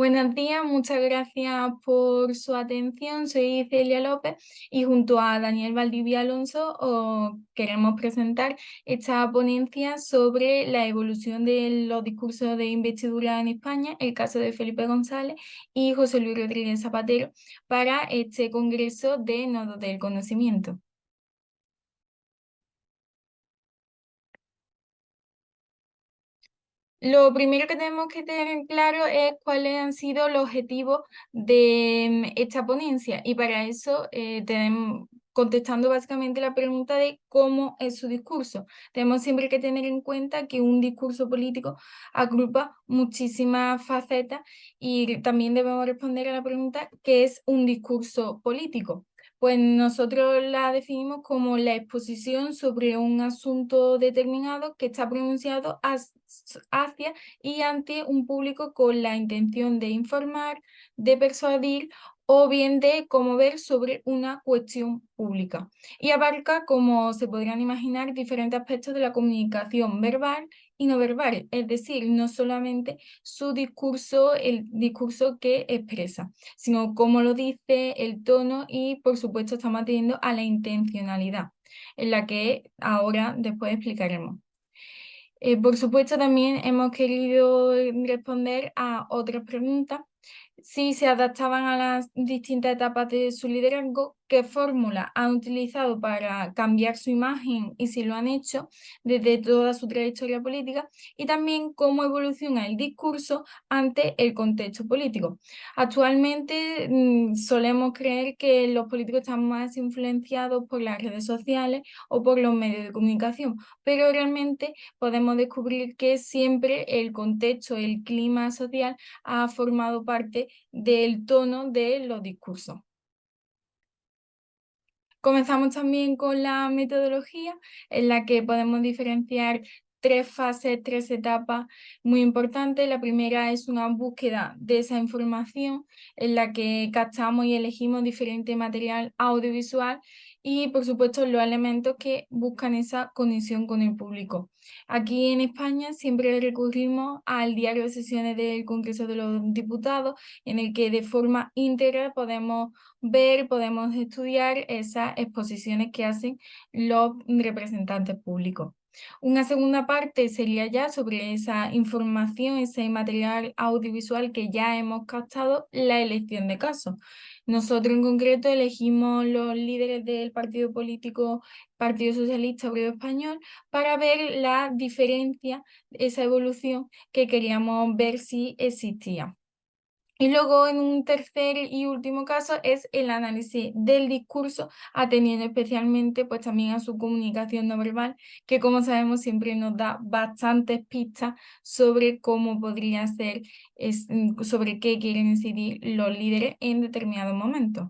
Buenos días, muchas gracias por su atención. Soy Celia López y junto a Daniel Valdivia Alonso os queremos presentar esta ponencia sobre la evolución de los discursos de investidura en España, el caso de Felipe González y José Luis Rodríguez Zapatero para este Congreso de Nodos del Conocimiento. Lo primero que tenemos que tener claro es cuáles han sido los objetivos de esta ponencia y para eso tenemos, contestando básicamente la pregunta de cómo es su discurso. Tenemos siempre que tener en cuenta que un discurso político agrupa muchísimas facetas y también debemos responder a la pregunta ¿qué es un discurso político? Pues nosotros la definimos como la exposición sobre un asunto determinado que está pronunciado hacia y ante un público con la intención de informar, de persuadir o bien de conmover sobre una cuestión pública. Y abarca, como se podrán imaginar, diferentes aspectos de la comunicación verbal y no verbal, es decir, no solamente su discurso, el discurso que expresa, sino cómo lo dice, el tono y, por supuesto, estamos atendiendo a la intencionalidad, en la que ahora después explicaremos. Por supuesto, también hemos querido responder a otras preguntas si se adaptaban a las distintas etapas de su liderazgo, qué fórmula han utilizado para cambiar su imagen y si lo han hecho desde toda su trayectoria política y también cómo evoluciona el discurso ante el contexto político. Actualmente solemos creer que los políticos están más influenciados por las redes sociales o por los medios de comunicación, pero realmente podemos descubrir que siempre el contexto, el clima social ha formado parte del tono de los discursos. Comenzamos también con la metodología, en la que podemos diferenciar tres fases, tres etapas muy importantes. La primera es una búsqueda de esa información, en la que captamos y elegimos diferente material audiovisual y, por supuesto, los elementos que buscan esa conexión con el público. Aquí en España siempre recurrimos al diario de sesiones del Congreso de los Diputados, en el que de forma íntegra podemos ver, podemos estudiar esas exposiciones que hacen los representantes públicos. Una segunda parte sería ya sobre esa información, ese material audiovisual que ya hemos captado, la elección de casos. Nosotros en concreto elegimos los líderes del partido político Partido Socialista Obrero Español para ver la diferencia, esa evolución que queríamos ver si existía. Y luego, en un tercer y último caso, es el análisis del discurso, atendiendo especialmente pues también a su comunicación no verbal, que como sabemos siempre nos da bastantes pistas sobre cómo podría ser, sobre qué quieren incidir los líderes en determinados momentos.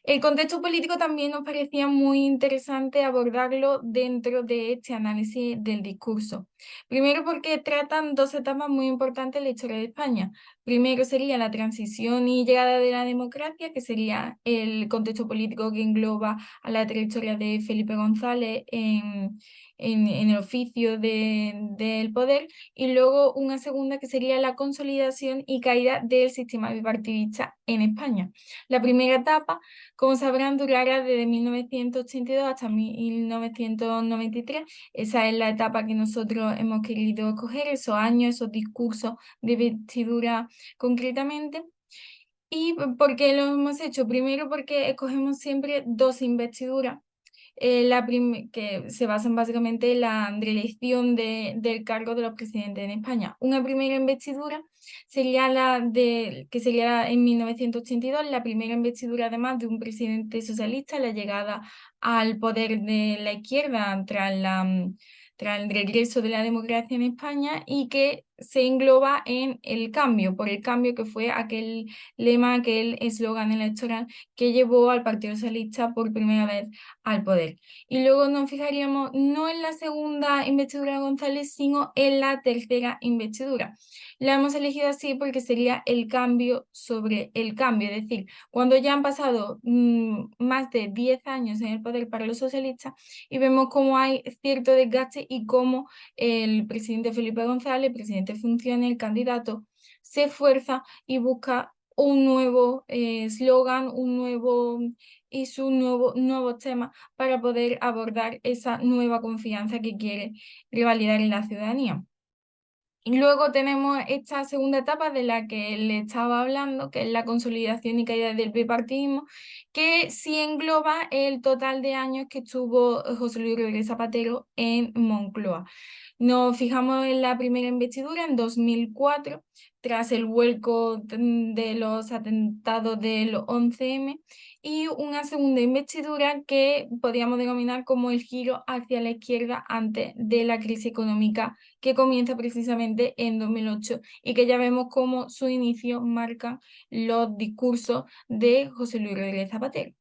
El contexto político también nos parecía muy interesante abordarlo dentro de este análisis del discurso. Primero porque tratan dos etapas muy importantes en la historia de España. Primero sería la transición y llegada de la democracia, que sería el contexto político que engloba a la trayectoria de Felipe González en el oficio del poder. Y luego una segunda que sería la consolidación y caída del sistema bipartidista en España. La primera etapa, como sabrán, durará desde 1982 hasta 1993. Esa es la etapa que nosotros hemos querido escoger, esos años, esos discursos de investidura concretamente. ¿Y por qué lo hemos hecho? Primero porque escogemos siempre dos investiduras que se basan básicamente en la reelección del cargo de los presidentes en España. Una primera investidura sería que sería en 1982, la primera investidura además de un presidente socialista, la llegada al poder de la izquierda tras el regreso de la democracia en España y que se engloba en el cambio, por el cambio que fue aquel lema, aquel eslogan electoral que llevó al Partido Socialista por primera vez al poder. Y luego nos fijaríamos no en la segunda investidura de González, sino en la tercera investidura. La hemos elegido así porque sería el cambio sobre el cambio, es decir, cuando ya han pasado más de 10 años en el poder para los socialistas y vemos cómo hay cierto desgaste y cómo el presidente Felipe González, presidente diferentes funciones, el candidato se esfuerza y busca un nuevo eslogan, un nuevo y su nuevo tema para poder abordar esa nueva confianza que quiere revalidar en la ciudadanía. Y luego tenemos esta segunda etapa de la que le estaba hablando, que es la consolidación y caída del bipartidismo, que sí engloba el total de años que estuvo José Luis Rodríguez Zapatero en Moncloa. Nos fijamos en la primera investidura en 2004, tras el vuelco de los atentados del 11M, y una segunda investidura que podríamos denominar como el giro hacia la izquierda antes de la crisis económica que comienza precisamente en 2008 y que ya vemos cómo su inicio marca los discursos de José Luis Rodríguez Zapatero.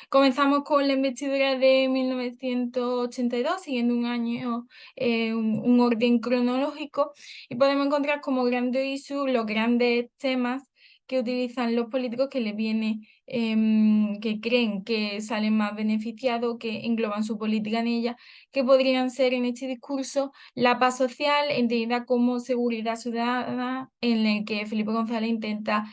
Comenzamos con la investidura de 1982, siguiendo un año, un orden cronológico, y podemos encontrar como grandes issues los grandes temas que utilizan los políticos que les viene, que creen que salen más beneficiados, que engloban su política en ella, que podrían ser en este discurso la paz social, entendida como seguridad ciudadana, en el que Felipe González intenta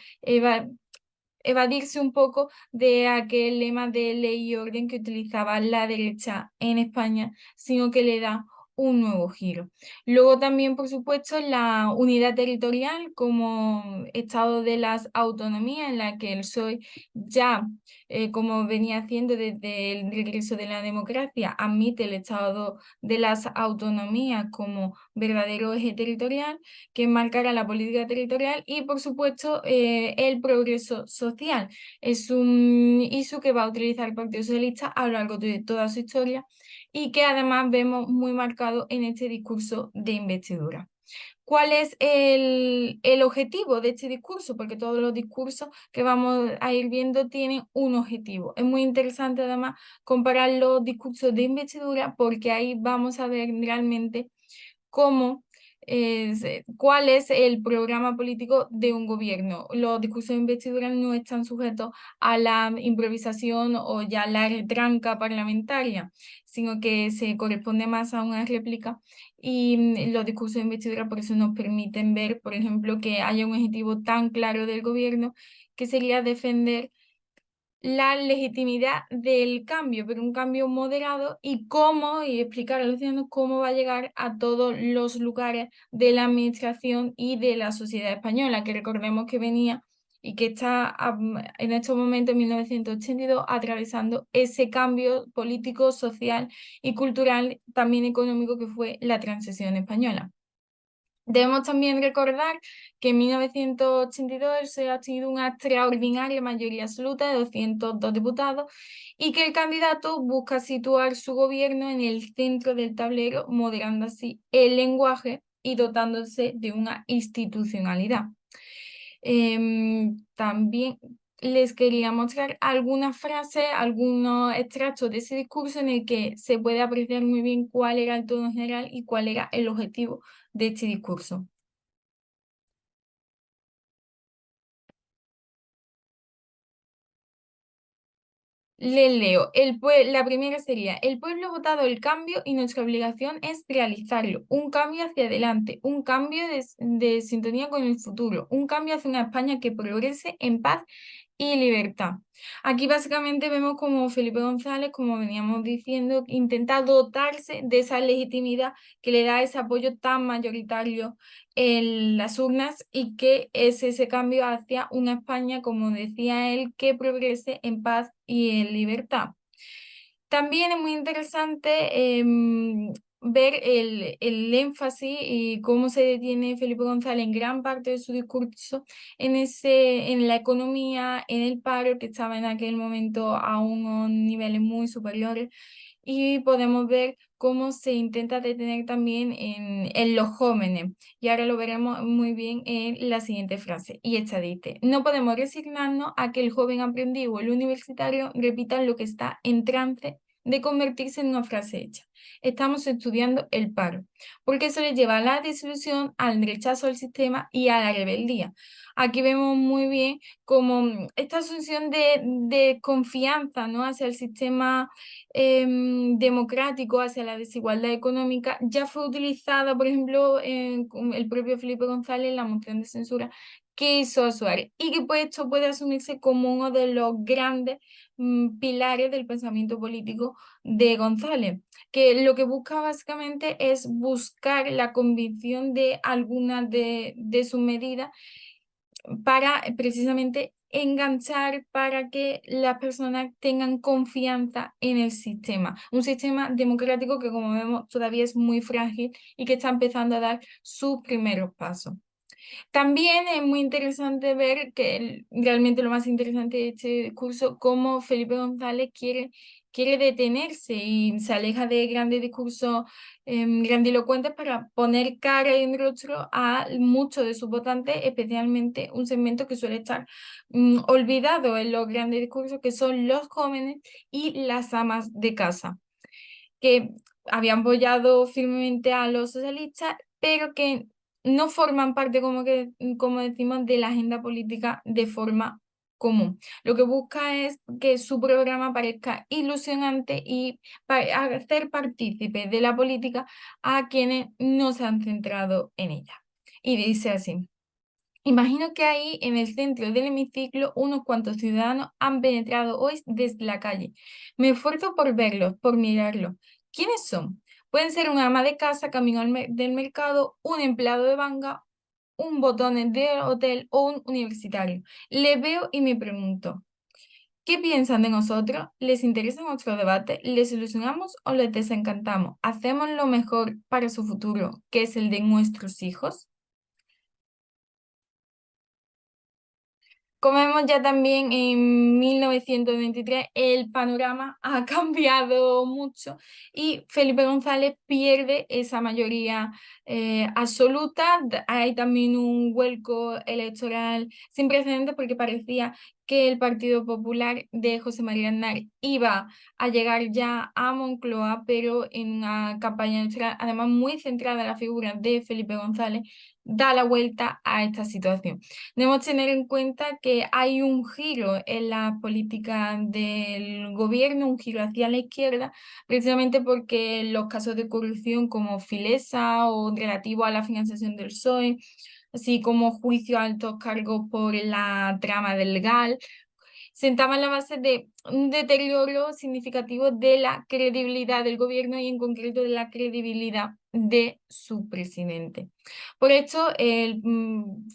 evadirse un poco de aquel lema de ley y orden que utilizaba la derecha en España, sino que le da un nuevo giro. Luego también, por supuesto, la unidad territorial como estado de las autonomías, en la que el PSOE ya, como venía haciendo desde el regreso de la democracia, admite el estado de las autonomías como verdadero eje territorial que marcará la política territorial y, por supuesto, el progreso social. Es un issue que va a utilizar el Partido Socialista a lo largo de toda su historia y que además vemos muy marcado en este discurso de investidura. ¿Cuál es el objetivo de este discurso? Porque todos los discursos que vamos a ir viendo tienen un objetivo. Es muy interesante además comparar los discursos de investidura porque ahí vamos a ver realmente cómo cuál es el programa político de un gobierno. Los discursos de investidura no están sujetos a la improvisación o ya la retranca parlamentaria, sino que se corresponde más a una réplica y los discursos de investidura por eso nos permiten ver, por ejemplo, que haya un objetivo tan claro del gobierno que sería defender la legitimidad del cambio, pero un cambio moderado y cómo, y explicar a los ciudadanos cómo va a llegar a todos los lugares de la administración y de la sociedad española, que recordemos que venía y que está en estos momentos, en 1982, atravesando ese cambio político, social y cultural, también económico, que fue la transición española. Debemos también recordar que en 1982 se ha tenido una extraordinaria mayoría absoluta de 202 diputados y que el candidato busca situar su gobierno en el centro del tablero, moderando así el lenguaje y dotándose de una institucionalidad. También les quería mostrar algunas frases, algunos extractos de ese discurso en el que se puede apreciar muy bien cuál era el tono general y cuál era el objetivo de este discurso. Le leo. La primera sería, el pueblo ha votado el cambio y nuestra obligación es realizarlo. Un cambio hacia adelante, un cambio de sintonía con el futuro, un cambio hacia una España que progrese en paz y libertad. Aquí básicamente vemos como Felipe González, como veníamos diciendo, intenta dotarse de esa legitimidad que le da ese apoyo tan mayoritario en las urnas y que es ese cambio hacia una España, como decía él, que progrese en paz y en libertad. También es muy interesante ver el énfasis y cómo se detiene Felipe González en gran parte de su discurso en la economía, en el paro, que estaba en aquel momento a unos niveles muy superiores, y podemos ver cómo se intenta detener también en los jóvenes. Y ahora lo veremos muy bien en la siguiente frase. Y esta dice, no podemos resignarnos a que el joven aprendiz o el universitario repitan lo que está en trance de convertirse en una frase hecha. Estamos estudiando el paro, porque eso le lleva a la desilusión, al rechazo al sistema y a la rebeldía. Aquí vemos muy bien como esta asunción de confianza, ¿no?, hacia el sistema democrático, hacia la desigualdad económica, ya fue utilizada, por ejemplo, con el propio Felipe González en la moción de censura que hizo Suárez, y que pues esto puede asumirse como uno de los grandes pilares del pensamiento político de González, que lo que busca básicamente es buscar la convicción de algunas de sus medidas para precisamente enganchar, para que las personas tengan confianza en el sistema. Un sistema democrático que, como vemos, todavía es muy frágil y que está empezando a dar sus primeros pasos. También es muy interesante ver que realmente lo más interesante de este discurso, cómo Felipe González quiere detenerse y se aleja de grandes discursos grandilocuentes para poner cara y rostro a muchos de sus votantes, especialmente un segmento que suele estar olvidado en los grandes discursos, que son los jóvenes y las amas de casa, que habían apoyado firmemente a los socialistas, pero que no forman parte, como decimos, de la agenda política de forma común. Lo que busca es que su programa parezca ilusionante y hacer partícipes de la política a quienes no se han centrado en ella. Y dice así: imagino que ahí en el centro del hemiciclo unos cuantos ciudadanos han penetrado hoy desde la calle. Me esfuerzo por verlos, por mirarlos. ¿Quiénes son? Pueden ser una ama de casa, camino del mercado, un empleado de banca, un botón de hotel o un universitario. Les veo y me pregunto, ¿qué piensan de nosotros? ¿Les interesa nuestro debate? ¿Les ilusionamos o les desencantamos? ¿Hacemos lo mejor para su futuro, que es el de nuestros hijos? Como vemos ya también en 1923, el panorama ha cambiado mucho y Felipe González pierde esa mayoría absoluta. Hay también un vuelco electoral sin precedentes, porque parecía que el Partido Popular de José María Aznar iba a llegar ya a Moncloa, pero en una campaña electoral, además muy centrada en la figura de Felipe González, da la vuelta a esta situación. Debemos tener en cuenta que hay un giro en la política del gobierno, un giro hacia la izquierda, precisamente porque los casos de corrupción como Filesa o relativo a la financiación del PSOE, así como juicio a altos cargos por la trama del GAL, sentaban la base de un deterioro significativo de la credibilidad del gobierno y en concreto de la credibilidad de su presidente. Por esto,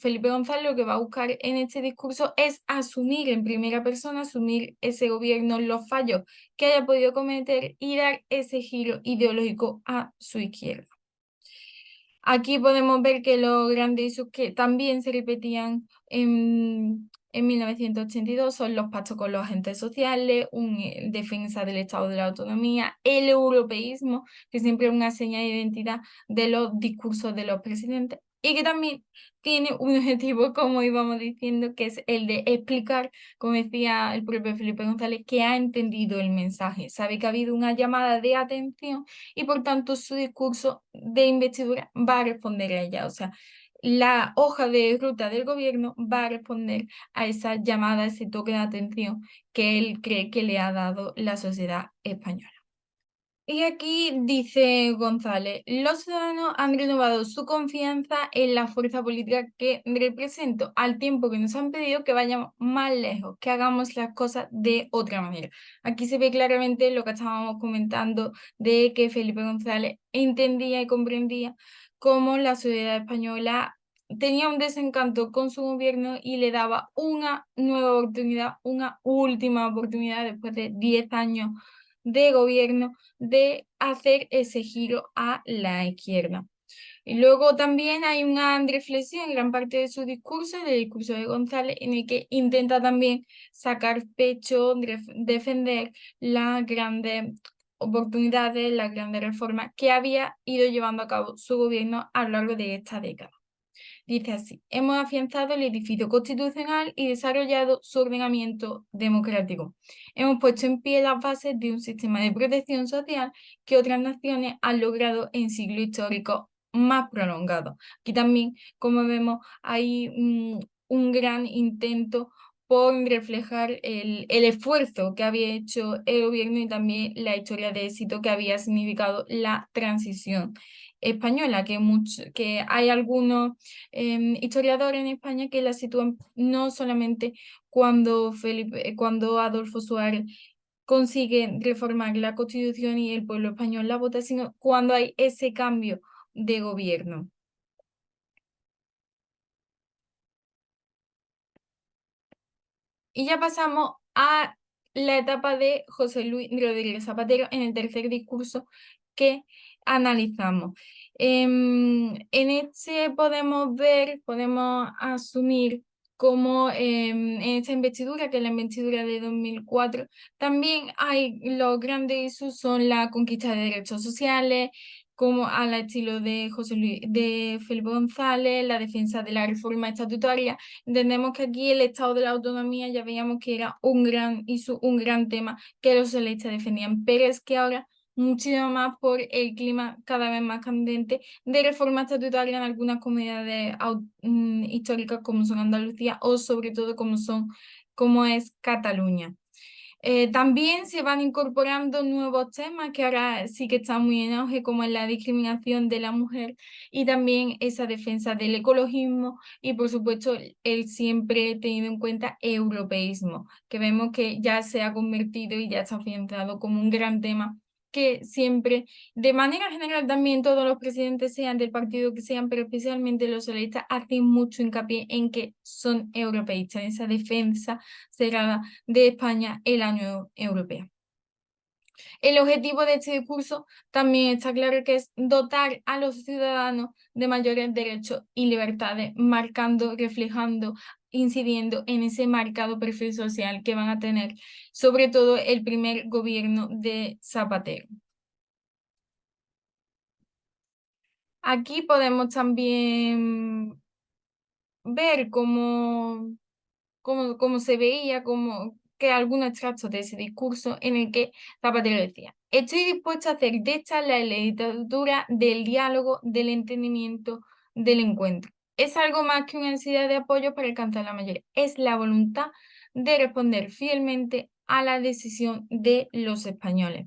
Felipe González lo que va a buscar en este discurso es asumir en primera persona, asumir ese gobierno, los fallos que haya podido cometer y dar ese giro ideológico a su izquierda. Aquí podemos ver que los grandes hitos que también se repetían en 1982 son los pactos con los agentes sociales, defensa del Estado de la Autonomía, el europeísmo, que siempre es una señal de identidad de los discursos de los presidentes, y que también tiene un objetivo, como íbamos diciendo, que es el de explicar, como decía el propio Felipe González, que ha entendido el mensaje, sabe que ha habido una llamada de atención y por tanto su discurso de investidura va a responder a ella. O sea, la hoja de ruta del gobierno va a responder a esa llamada, a ese toque de atención que él cree que le ha dado la sociedad española. Y aquí dice González: los ciudadanos han renovado su confianza en la fuerza política que represento, al tiempo que nos han pedido que vayamos más lejos, que hagamos las cosas de otra manera. Aquí se ve claramente lo que estábamos comentando de que Felipe González entendía y comprendía cómo la sociedad española tenía un desencanto con su gobierno y le daba una nueva oportunidad, una última oportunidad después de 10 años de gobierno, de hacer ese giro a la izquierda. Y luego también hay una reflexión en gran parte de su discurso, del discurso de González, en el que intenta también sacar pecho, defender las grandes oportunidades, las grandes reformas que había ido llevando a cabo su gobierno a lo largo de esta década. Dice así: hemos afianzado el edificio constitucional y desarrollado su ordenamiento democrático. Hemos puesto en pie las bases de un sistema de protección social que otras naciones han logrado en siglos históricos más prolongados. Aquí también, como vemos, hay un gran intento por reflejar el esfuerzo que había hecho el gobierno y también la historia de éxito que había significado la transición española, que hay algunos historiadores en España que la sitúan no solamente cuando Adolfo Suárez consigue reformar la Constitución y el pueblo español la vota, sino cuando hay ese cambio de gobierno. Y ya pasamos a la etapa de José Luis Rodríguez Zapatero en el tercer discurso que analizamos. En este podemos asumir como en esta investidura, que es la investidura de 2004, también hay los grandes issues, son la conquista de derechos sociales, como al estilo de José Luis, de Felipe González, la defensa de la reforma estatutaria. Entendemos que aquí el Estado de la Autonomía ya veíamos que era un gran tema que los socialistas defendían, pero es que ahora muchísimo más por el clima cada vez más candente de reforma estatutaria en algunas comunidades históricas como son Andalucía o sobre todo como es Cataluña. También se van incorporando nuevos temas que ahora sí que están muy en auge, como es la discriminación de la mujer y también esa defensa del ecologismo y por supuesto el siempre tenido en cuenta europeísmo, que vemos que ya se ha convertido y ya está afianzado como un gran tema que siempre, de manera general también todos los presidentes sean del partido que sean, pero especialmente los socialistas hacen mucho hincapié en que son europeístas, en esa defensa cerrada de España en la Unión Europea. El objetivo de este discurso también está claro, que es dotar a los ciudadanos de mayores derechos y libertades, marcando, reflejando, incidiendo en ese marcado perfil social que van a tener, sobre todo el primer gobierno de Zapatero. Aquí podemos también ver cómo se veía, como que algunos extractos de ese discurso en el que Zapatero decía: estoy dispuesto a hacer de esta la legislatura del diálogo, del entendimiento, del encuentro. Es algo más que una necesidad de apoyo para alcanzar la mayoría. Es la voluntad de responder fielmente a la decisión de los españoles.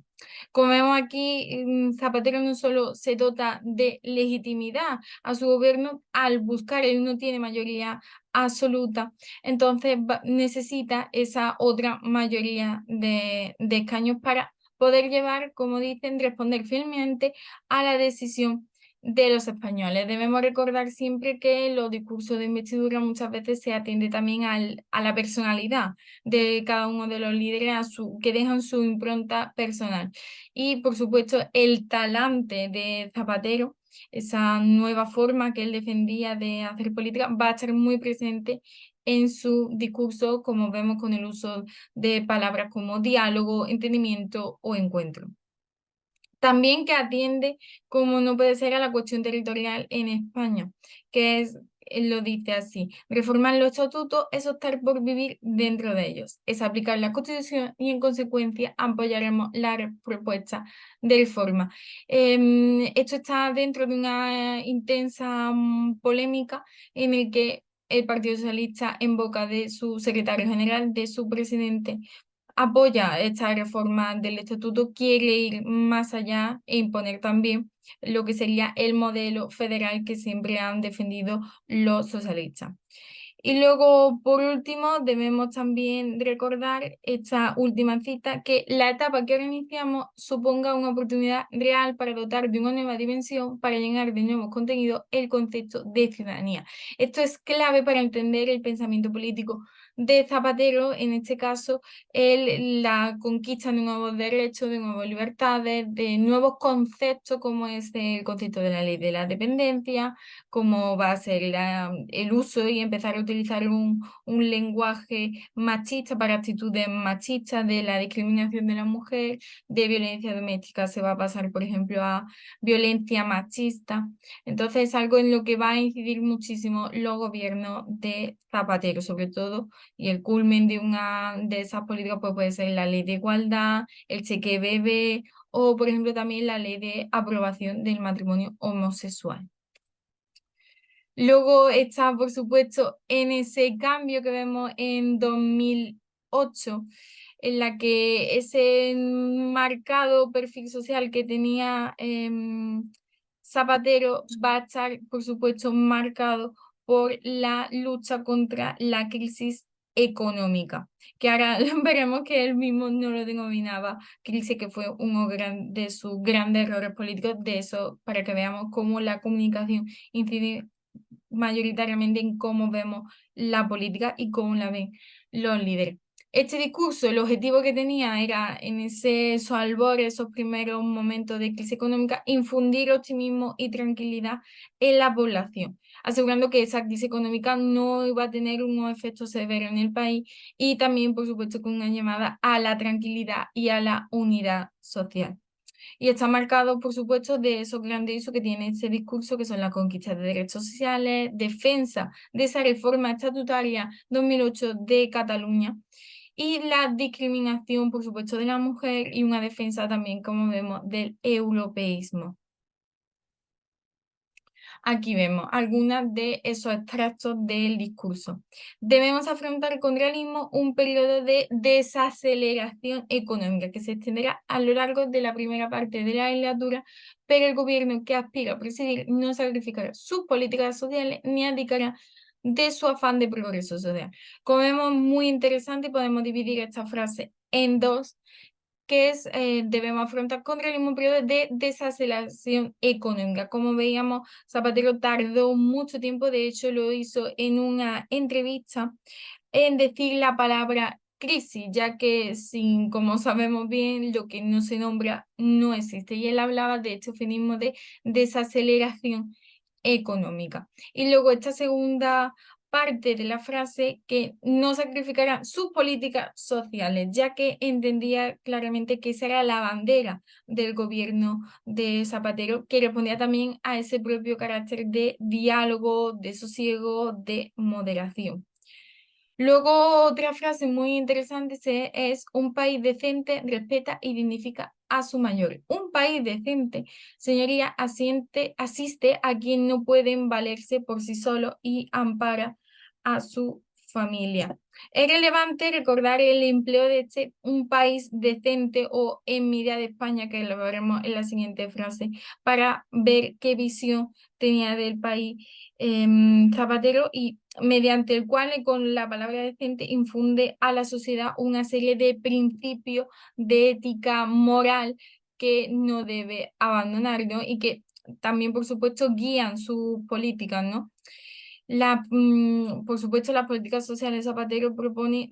Como vemos aquí, Zapatero no solo se dota de legitimidad a su gobierno al buscar, él no tiene mayoría absoluta, entonces necesita esa otra mayoría de escaños para poder llevar, como dicen, responder fielmente a la decisión de los españoles. Debemos recordar siempre que los discursos de investidura muchas veces se atiende también a la personalidad de cada uno de los líderes, que dejan su impronta personal. Y por supuesto, el talante de Zapatero, esa nueva forma que él defendía de hacer política, va a estar muy presente en su discurso, como vemos con el uso de palabras como diálogo, entendimiento o encuentro. También que atiende, como no puede ser, a la cuestión territorial en España, que es, él lo dice así: reformar los estatutos es optar por vivir dentro de ellos, es aplicar la Constitución y en consecuencia apoyaremos la propuesta de reforma. Esto está dentro de una intensa polémica en el que el Partido Socialista, en boca de su secretario general, de su presidente, apoya esta reforma del estatuto, quiere ir más allá e imponer también lo que sería el modelo federal que siempre han defendido los socialistas. Y luego, por último, debemos también recordar esta última cita: que la etapa que ahora iniciamos suponga una oportunidad real para dotar de una nueva dimensión, para llenar de nuevos contenidos el concepto de ciudadanía. Esto es clave para entender el pensamiento político de Zapatero, en este caso, la conquista de nuevos derechos, de nuevas libertades, de nuevos conceptos, como es el concepto de la ley de la dependencia, cómo va a ser el uso y empezar a utilizar un lenguaje machista para actitudes machistas, de la discriminación de la mujer, de violencia doméstica se va a pasar, por ejemplo, a violencia machista. Entonces es algo en lo que va a incidir muchísimo los gobiernos de Zapatero, sobre todo, y el culmen de una de esas políticas pues, puede ser la ley de igualdad, el cheque bebé o, por ejemplo, también la ley de aprobación del matrimonio homosexual. Luego está, por supuesto, en ese cambio que vemos en 2008, en la que ese marcado perfil social que tenía Zapatero va a estar, por supuesto, marcado por la lucha contra la crisis económica, que ahora veremos que él mismo no lo denominaba crisis, que fue uno de sus grandes errores políticos, de eso, para que veamos cómo la comunicación incide mayoritariamente en cómo vemos la política y cómo la ven los líderes. Este discurso, el objetivo que tenía era en esos albores, esos primeros momentos de crisis económica, infundir optimismo y tranquilidad en la población, asegurando que esa crisis económica no iba a tener unos efectos severos en el país y también, por supuesto, con una llamada a la tranquilidad y a la unidad social. Y está marcado, por supuesto, de esos grandes hitos que tiene ese discurso, que son la conquista de derechos sociales, defensa de esa reforma estatutaria 2008 de Cataluña y la discriminación, por supuesto, de la mujer y una defensa también, como vemos, del europeísmo. Aquí vemos algunos de esos extractos del discurso. Debemos afrontar con realismo un periodo de desaceleración económica que se extenderá a lo largo de la primera parte de la legislatura, pero el gobierno que aspira a presidir no sacrificará sus políticas sociales ni abdicará de su afán de progreso social. Como vemos, muy interesante y podemos dividir esta frase en dos, que es, debemos afrontar con realismo un periodo de desaceleración económica. Como veíamos, Zapatero tardó mucho tiempo, de hecho lo hizo en una entrevista, en decir la palabra crisis, ya que sin, como sabemos bien, lo que no se nombra no existe. Y él hablaba de este eufemismo de desaceleración económica. Y luego esta segunda parte de la frase, que no sacrificará sus políticas sociales, ya que entendía claramente que esa era la bandera del gobierno de Zapatero, que respondía también a ese propio carácter de diálogo, de sosiego, de moderación. Luego, otra frase muy interesante es: un país decente respeta y dignifica a su mayor. Un país decente, señoría, asiste a quien no pueden valerse por sí solo y ampara a su familia. Es relevante recordar el empleo de este un país decente o en medida de España, que lo veremos en la siguiente frase, para ver qué visión tenía del país Zapatero, y mediante el cual con la palabra decente infunde a la sociedad una serie de principios de ética moral que no debe abandonar, ¿no? Y que también, por supuesto, guían sus políticas, ¿no? Por supuesto, las políticas sociales Zapatero propone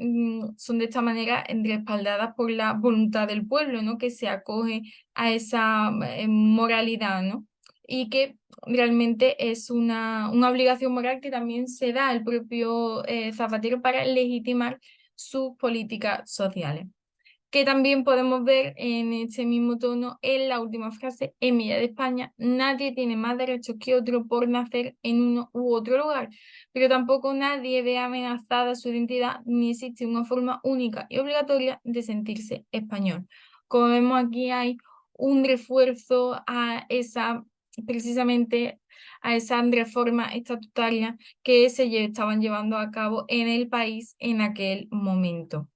son de esta manera respaldadas por la voluntad del pueblo, ¿no? Que se acoge a esa moralidad, ¿no? Y que realmente es una obligación moral que también se da al propio Zapatero para legitimar sus políticas sociales, que también podemos ver en este mismo tono en la última frase: en Milla de España, nadie tiene más derechos que otro por nacer en uno u otro lugar, pero tampoco nadie ve amenazada su identidad, ni existe una forma única y obligatoria de sentirse español. Como vemos aquí, hay un refuerzo a esa, precisamente a esa reforma estatutaria que estaban llevando a cabo en el país en aquel momento.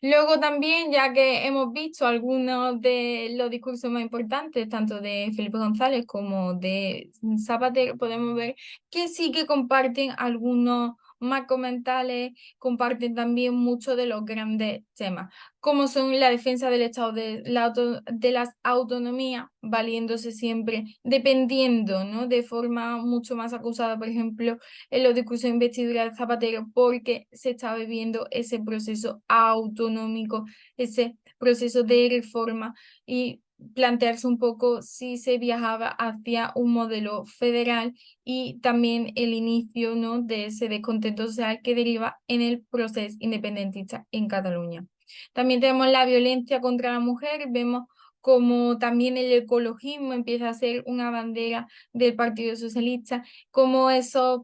Luego también, ya que hemos visto algunos de los discursos más importantes, tanto de Felipe González como de Zapatero, podemos ver que sí que comparten algunos marcos mentales, comparten también muchos de los grandes temas, como son la defensa del Estado de las autonomías, valiéndose siempre, dependiendo, ¿no? De forma mucho más acusada, por ejemplo, en los discursos de investidura de Zapatero, porque se está viviendo ese proceso autonómico, ese proceso de reforma, y plantearse un poco si se viajaba hacia un modelo federal y también el inicio, ¿no?, de ese descontento social que deriva en el proceso independentista en Cataluña. También tenemos la violencia contra la mujer, vemos como también el ecologismo empieza a ser una bandera del Partido Socialista, como esos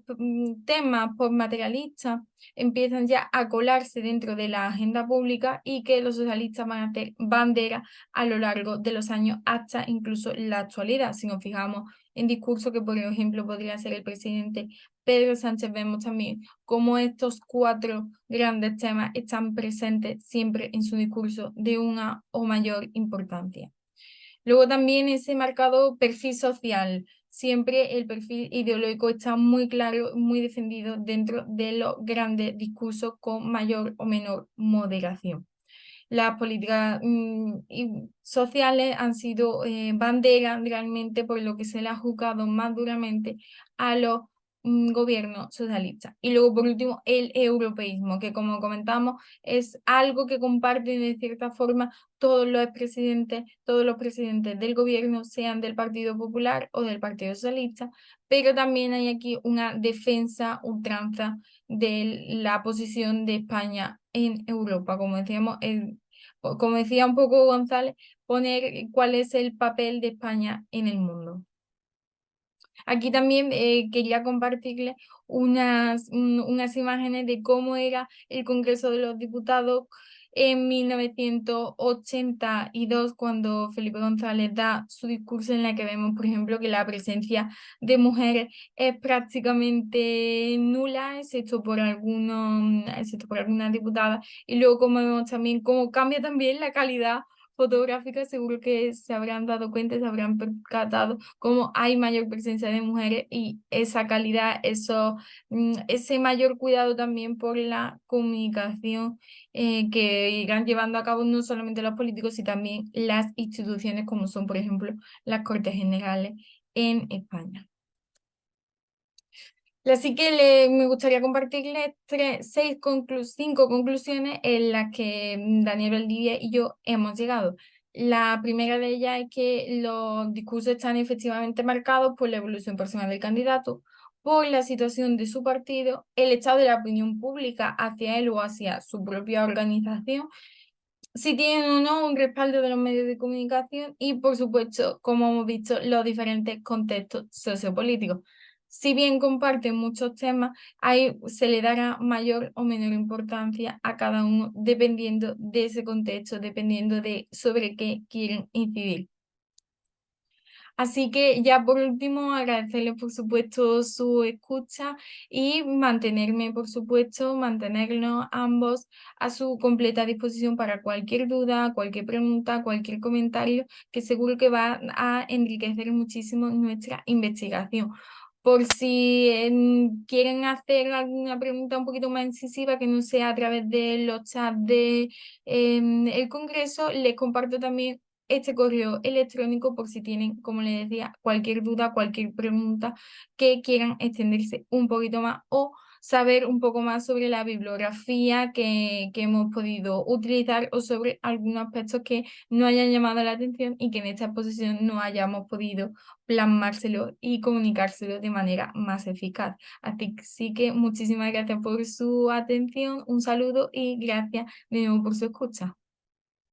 temas postmaterialistas empiezan ya a colarse dentro de la agenda pública y que los socialistas van a hacer bandera a lo largo de los años hasta incluso la actualidad. Si nos fijamos en discursos que, por ejemplo, podría ser el presidente Pedro Sánchez, vemos también cómo estos cuatro grandes temas están presentes siempre en su discurso de una o mayor importancia. Luego también ese marcado perfil social. Siempre el perfil ideológico está muy claro, muy defendido dentro de los grandes discursos con mayor o menor moderación. Las políticas sociales han sido bandera realmente por lo que se le ha juzgado más duramente a los gobiernos socialistas. Y luego, por último, el europeísmo, que como comentamos, es algo que comparten de cierta forma todos los presidentes del gobierno, sean del Partido Popular o del Partido Socialista, pero también hay aquí una defensa ultranza de la posición de España en Europa. Como decíamos, como decía un poco González, poner cuál es el papel de España en el mundo. Aquí también quería compartirles unas imágenes de cómo era el Congreso de los Diputados en 1982, cuando Felipe González da su discurso en la que vemos, por ejemplo, que la presencia de mujeres es prácticamente nula, excepto por algunas diputadas. Y luego como vemos también cómo cambia también la calidad fotográfica, seguro que se habrán dado cuenta, se habrán percatado cómo hay mayor presencia de mujeres y esa calidad, ese mayor cuidado también por la comunicación que irán llevando a cabo no solamente los políticos, sino también las instituciones como son, por ejemplo, las Cortes Generales en España. Así que me gustaría compartirles cinco conclusiones en las que Daniel Valdivia y yo hemos llegado. La primera de ellas es que los discursos están efectivamente marcados por la evolución personal del candidato, por la situación de su partido, el estado de la opinión pública hacia él o hacia su propia organización, si tienen o no un respaldo de los medios de comunicación y, por supuesto, como hemos visto, los diferentes contextos sociopolíticos. Si bien comparten muchos temas, ahí se le dará mayor o menor importancia a cada uno dependiendo de ese contexto, dependiendo de sobre qué quieren incidir. Así que ya por último, agradecerles por supuesto su escucha y mantenerme, por supuesto, mantenernos ambos a su completa disposición para cualquier duda, cualquier pregunta, cualquier comentario, que seguro que va a enriquecer muchísimo nuestra investigación. Por si quieren hacer alguna pregunta un poquito más incisiva que no sea a través de los chats de el Congreso, les comparto también este correo electrónico por si tienen, como les decía, cualquier duda, cualquier pregunta que quieran extenderse un poquito más o saber un poco más sobre la bibliografía que hemos podido utilizar o sobre algunos aspectos que no hayan llamado la atención y que en esta exposición no hayamos podido plasmárselo y comunicárselo de manera más eficaz. Así que muchísimas gracias por su atención, un saludo y gracias de nuevo por su escucha.